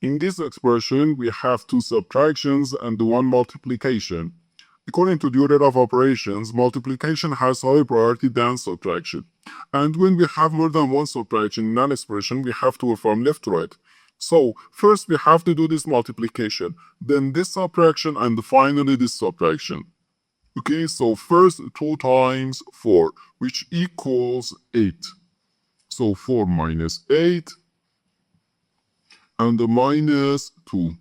In this expression, we have two subtractions and one multiplication. According to the order of operations, multiplication has higher priority than subtraction. And when we have more than one subtraction in an expression, we have to go from left to right. So, first we have to do this multiplication, then this subtraction, and finally this subtraction. Okay, so first 2 times 4, which equals 8. So 4 minus 8, and the minus 2.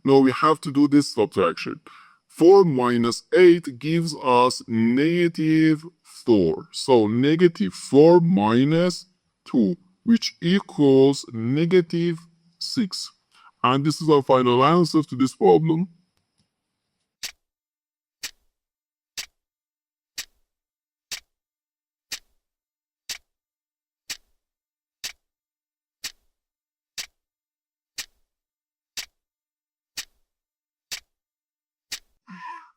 Now we have to do this subtraction. 4 minus 8 gives us negative 4. So negative 4 minus 2, which equals negative 6. And this is our final answer to this problem.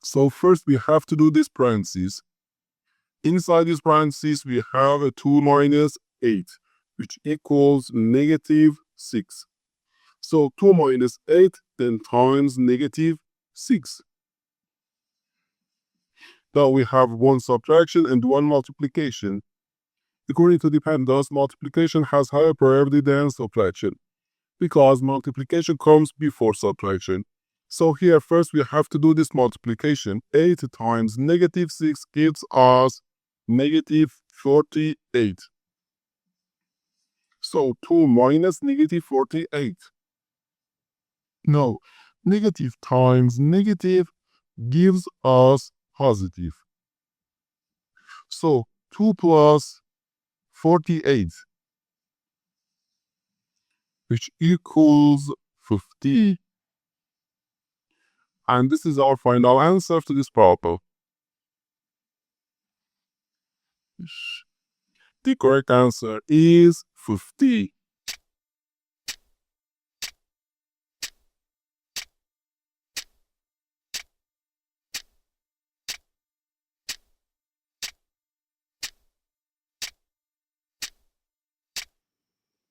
So first we have to do this parentheses. Inside this parentheses we have a 2 minus 8, which equals negative 6. So 2 minus 8 then times negative 6. Now we have one subtraction and one multiplication. According to the PEMDAS, multiplication has higher priority than subtraction, because multiplication comes before subtraction. So here first we have to do this multiplication. 8 times negative 6 gives us negative 48. So 2 minus negative 48. No, negative times negative gives us positive. So 2 plus 48, which equals 50. And this is our final answer to this problem. The correct answer is 50.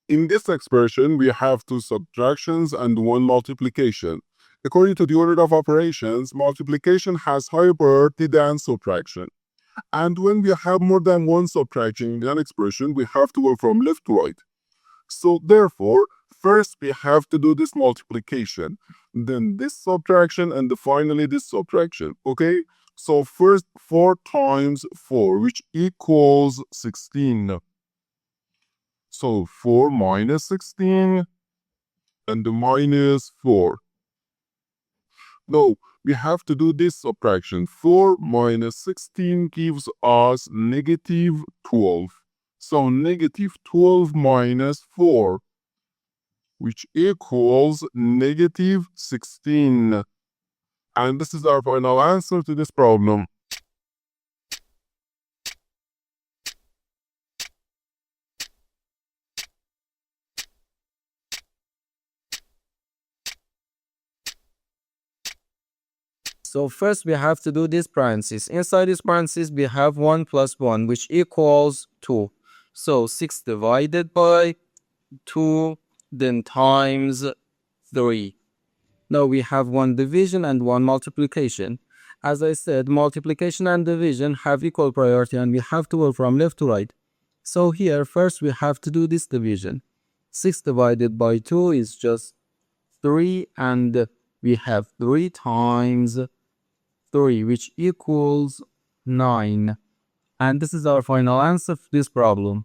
In this expression, we have two subtractions and one multiplication. According to the order of operations, multiplication has higher priority than subtraction. And when we have more than one subtraction in an expression, we have to go from left to right. So therefore, first we have to do this multiplication, then this subtraction, and finally this subtraction, okay? So first 4 times 4, which equals 16. So 4 minus 16 and the minus 4. No, we have to do this subtraction. 4 minus 16 gives us negative 12. So negative 12 minus 4, which equals negative 16. And this is our final answer to this problem. So first we have to do this parentheses. Inside this parentheses we have 1 plus 1, which equals 2. So 6 divided by 2, then times 3. Now we have one division and one multiplication. As I said, multiplication and division have equal priority and we have to go from left to right. So here first we have to do this division. 6 divided by 2 is just 3, and we have 3 times 3, which equals 9. And this is our final answer for this problem.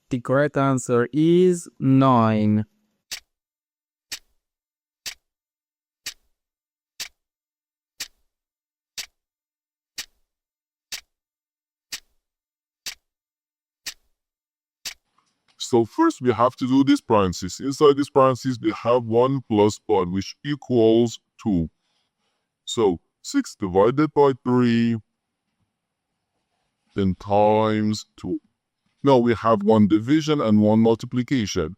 The correct answer is 9. So first we have to do this parentheses. Inside this parentheses we have 1 plus 1, which equals 2. So 6 divided by 3, then times 2. Now we have one division and one multiplication.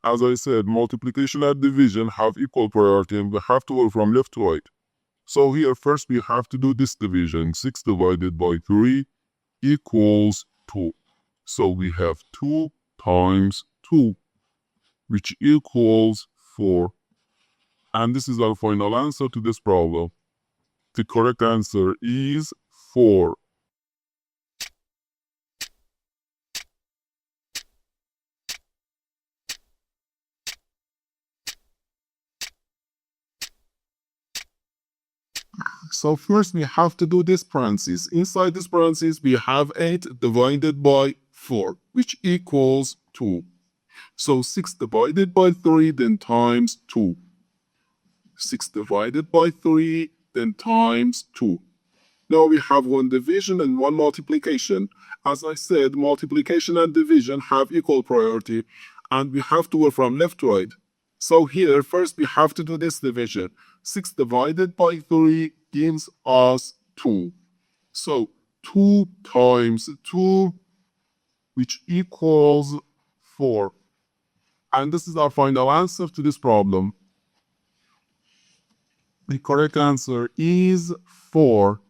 As I said, multiplication and division have equal priority and we have to go from left to right. So here first we have to do this division. 6 divided by 3 equals 2. So we have 2 times 2. which equals 4. And this is our final answer to this problem. The correct answer is 4. So first we have to do this parenthesis. Inside this parenthesis we have 8 divided by 4, which equals 2. So 6 divided by 3 then times 2. 6 divided by 3 then times 2. Now we have one division and one multiplication. As I said, multiplication and division have equal priority, and we have to work from left to right. So here, first we have to do this division. 6 divided by 3 gives us 2. So 2 times 2, which equals 4. And this is our final answer to this problem. The correct answer is 4.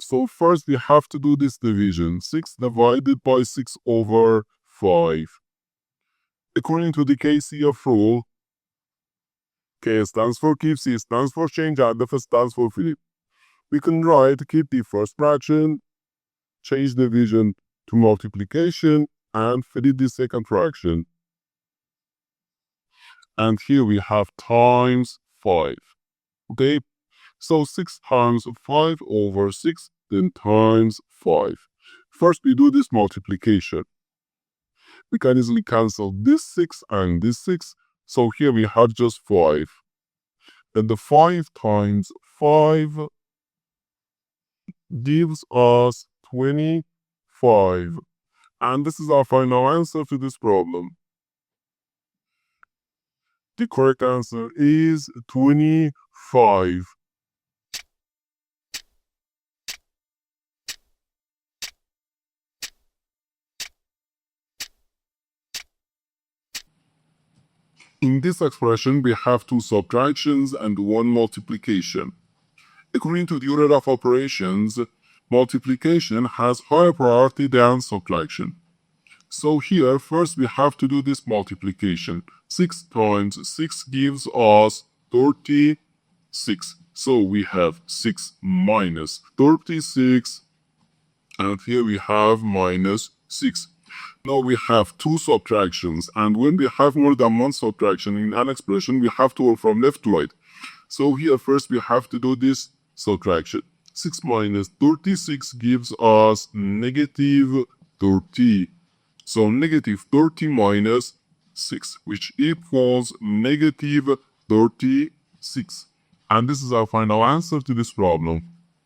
So first we have to do this division. 6 divided by 6 over 5. According to the KCF rule, K stands for keep, C stands for change, and F stands for flip. We can write keep the first fraction, change division to multiplication, and flip the second fraction. And here we have times 5. Okay, so 6 times 5 over 6, then times 5. First we do this multiplication. We can easily cancel this 6 and this 6. So here we have just 5. Then the 5 times 5 gives us 25. And this is our final answer to this problem. The correct answer is 25. In this expression, we have 2 subtractions and 1 multiplication. According to the order of operations, multiplication has higher priority than subtraction. So here, first we have to do this multiplication. 6 times 6 gives us 36. So we have 6 minus 36, and here we have minus 6. Now we have 2 subtractions, and when we have more than 1 subtraction in an expression, we have to work from left to right. So here first we have to do this subtraction. 6 minus 36 gives us negative 30. So negative 30 minus 6, which equals negative 36. And this is our final answer to this problem.